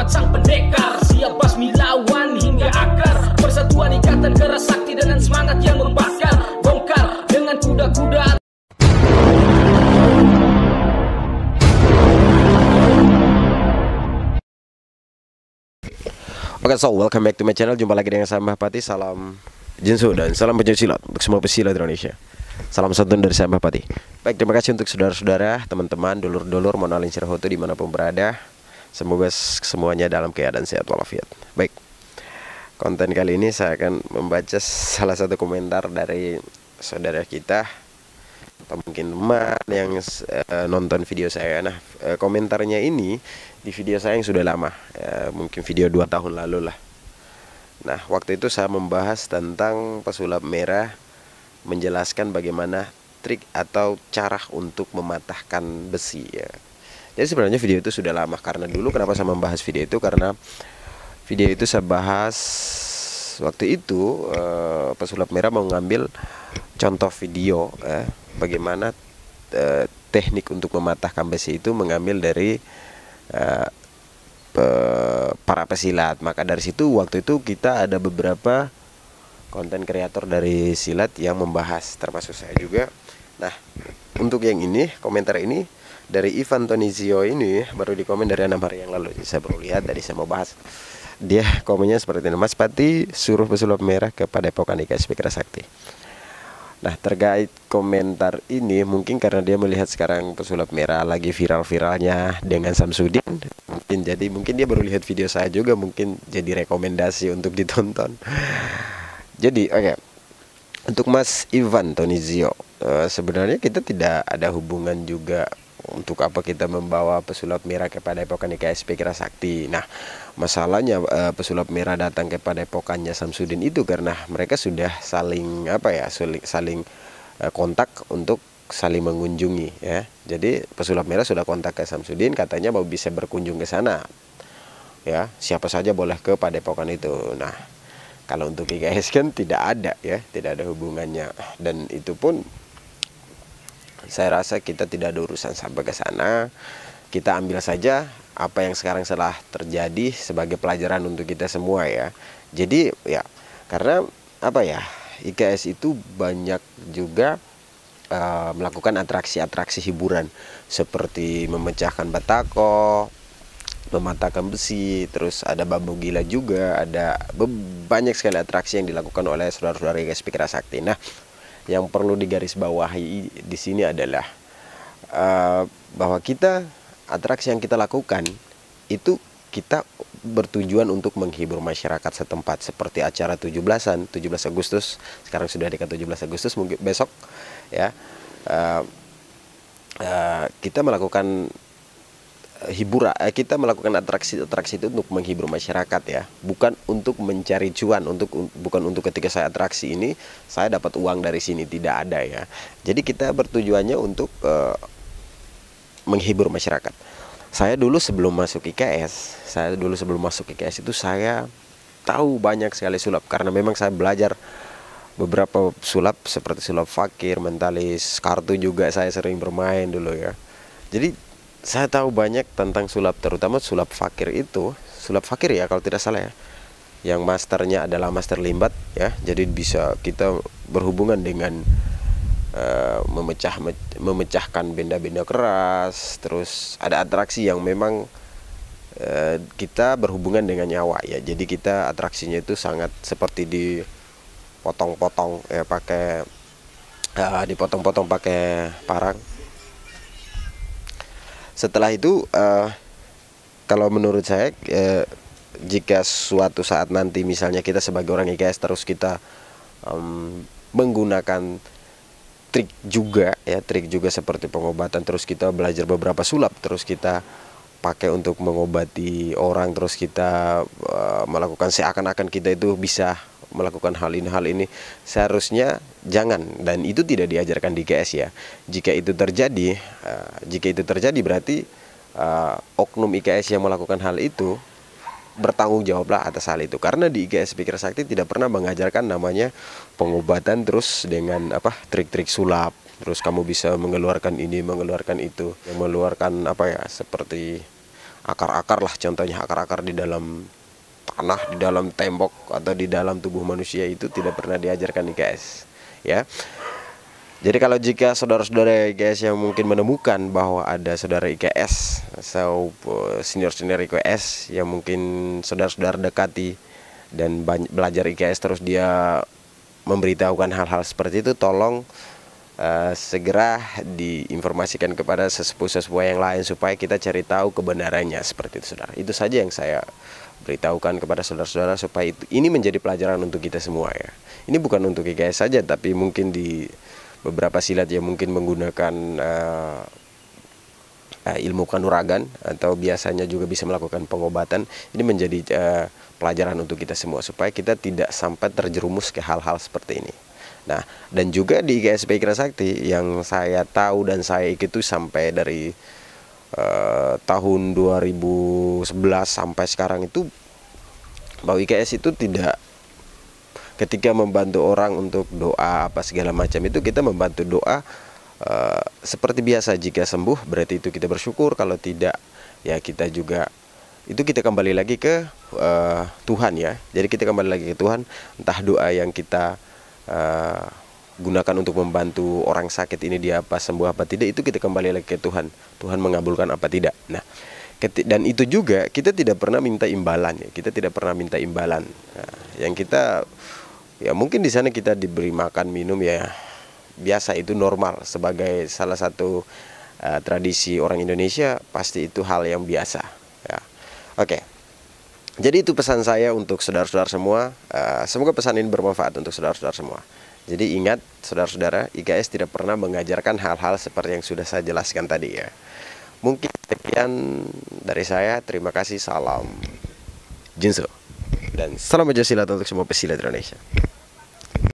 Muhammad sang pendekar, siap basmi lawan hingga akar. Persatuan ikatan keras sakti dengan semangat yang membakar. Bongkar dengan kuda-kuda. Oke, so welcome back to my channel. Jumpa lagi dengan saya Mbah Pati. Salam Jinsu dan salam pencaksilat untuk semua pesilat Indonesia. Salam santun dari saya Mbah Pati. Baik, terima kasih untuk saudara-saudara, teman-teman, dulur-dulur, monalin sirhoto dimanapun berada. Semoga semuanya dalam keadaan sehat walafiat. Baik, konten kali ini saya akan membaca salah satu komentar dari saudara kita, atau mungkin teman yang nonton video saya. Nah, komentarnya ini di video saya yang sudah lama, mungkin video 2 tahun lalu lah. Nah, waktu itu saya membahas tentang pesulap merah, menjelaskan bagaimana trik atau cara untuk mematahkan besi ya. Jadi sebenarnya video itu sudah lama, karena dulu kenapa saya membahas video itu, karena video itu saya bahas waktu itu pesulap merah mau ngambil contoh video bagaimana teknik untuk mematahkan besi itu mengambil dari para pesilat. Maka dari situ waktu itu kita ada beberapa konten kreator dari silat yang membahas, termasuk saya juga. Nah, untuk yang ini, komentar ini dari Ivan Tonizio ini baru dikomen dari 6 hari yang lalu. Saya baru lihat, tadi saya mau bahas. Dia komennya seperti ini: Mas Pati suruh pesulap merah ke Padepokan IKSP Kerasakti. Nah, terkait komentar ini mungkin karena dia melihat sekarang pesulap merah lagi viral-viralnya dengan Samsudin, mungkin dia baru lihat video saya juga, mungkin jadi rekomendasi untuk ditonton. Jadi oke, untuk Mas Ivan Tonizio, sebenarnya kita tidak ada hubungan juga untuk apa kita membawa pesulap merah kepada Padepokan IKSP Kerasakti. Nah, masalahnya pesulap merah datang kepada Padepokannya Samsudin itu karena mereka sudah saling saling kontak untuk saling mengunjungi ya. Jadi pesulap merah sudah kontak ke Samsudin, katanya mau bisa berkunjung ke sana. Ya, siapa saja boleh ke Padepokan itu. Nah, kalau untuk IKS kan tidak ada ya, tidak ada hubungannya, dan itu pun saya rasa kita tidak ada urusan sampai ke sana. Kita ambil saja apa yang sekarang telah terjadi sebagai pelajaran untuk kita semua ya. Jadi ya, karena apa ya, IKS itu banyak juga melakukan atraksi-atraksi hiburan seperti memecahkan batako, mematahkan besi, terus ada bambu gila juga, ada banyak sekali atraksi yang dilakukan oleh saudara-saudara IKSP Kerasakti. Nah, yang perlu digarisbawahi di sini adalah bahwa atraksi yang kita lakukan itu kita bertujuan untuk menghibur masyarakat setempat, seperti acara 17 Agustus, sekarang sudah dekat 17 Agustus, mungkin besok ya, kita melakukan kita melakukan atraksi itu untuk menghibur masyarakat ya, bukan untuk mencari cuan, bukan untuk ketika saya atraksi ini saya dapat uang dari sini, tidak ada ya. Jadi kita bertujuannya untuk menghibur masyarakat. Saya dulu sebelum masuk IKS itu saya tahu banyak sekali sulap, karena memang saya belajar beberapa sulap seperti sulap fakir, mentalis, kartu juga saya sering bermain dulu ya. Jadi saya tahu banyak tentang sulap, terutama sulap fakir itu. Sulap fakir ya kalau tidak salah ya, yang masternya adalah master limbat ya. Jadi bisa kita berhubungan dengan memecahkan benda-benda keras. Terus ada atraksi yang memang kita berhubungan dengan nyawa ya. Jadi kita atraksinya itu sangat seperti dipotong-potong ya, dipotong-potong pakai parang. Setelah itu kalau menurut saya jika suatu saat nanti misalnya kita sebagai orang IKS terus kita menggunakan trik juga seperti pengobatan, terus kita belajar beberapa sulap, terus kita pakai untuk mengobati orang, terus kita melakukan seakan-akan kita itu bisa melakukan hal ini, seharusnya jangan, dan itu tidak diajarkan di IKS ya. Jika itu terjadi berarti oknum IKS yang melakukan hal itu bertanggung jawablah atas hal itu, karena di IKSP Kerasakti tidak pernah mengajarkan namanya pengobatan terus dengan trik-trik sulap, terus kamu bisa mengeluarkan ini, mengeluarkan itu, mengeluarkan seperti akar-akar lah, contohnya akar-akar di dalam tanah, di dalam tembok atau di dalam tubuh manusia itu tidak pernah diajarkan IKS, ya. Jadi kalau jika saudara-saudara IKS yang mungkin menemukan bahwa ada saudara IKS atau senior-senior IKS yang mungkin saudara-saudara dekati dan belajar IKS terus dia memberitahukan hal-hal seperti itu, tolong segera diinformasikan kepada sesepuh-sesepuh yang lain supaya kita cari tahu kebenarannya, seperti itu saudara. Itu saja yang saya beritahukan kepada saudara-saudara supaya ini menjadi pelajaran untuk kita semua ya. Ini bukan untuk IKS saja, tapi mungkin di beberapa silat yang mungkin menggunakan ilmu kanuragan atau biasanya juga bisa melakukan pengobatan, ini menjadi pelajaran untuk kita semua supaya kita tidak sampai terjerumus ke hal-hal seperti ini. Nah, dan juga di IKS Pikiran Sakti yang saya tahu dan saya ikuti sampai dari tahun 2011 sampai sekarang itu, bahwa IKS itu tidak, ketika membantu orang untuk doa apa segala macam itu kita membantu doa seperti biasa. Jika sembuh berarti itu kita bersyukur, kalau tidak ya kita juga itu kita kembali lagi ke Tuhan ya. Jadi kita kembali lagi ke Tuhan, entah doa yang kita gunakan untuk membantu orang sakit ini dia apa sembuh apa tidak, itu kita kembali lagi ke Tuhan. Tuhan mengabulkan apa tidak. Nah, dan itu juga kita tidak pernah minta imbalan ya. Kita tidak pernah minta imbalan. Nah, yang kita ya mungkin di sana kita diberi makan minum ya biasa, itu normal sebagai salah satu tradisi orang Indonesia, pasti itu hal yang biasa ya. Oke. Jadi itu pesan saya untuk saudara-saudara semua. Semoga pesan ini bermanfaat untuk saudara-saudara semua. Jadi ingat saudara-saudara, IKS tidak pernah mengajarkan hal-hal seperti yang sudah saya jelaskan tadi ya. Mungkin sekian dari saya. Terima kasih. Salam Jinso dan salam Pancasila untuk semua pesilat Indonesia.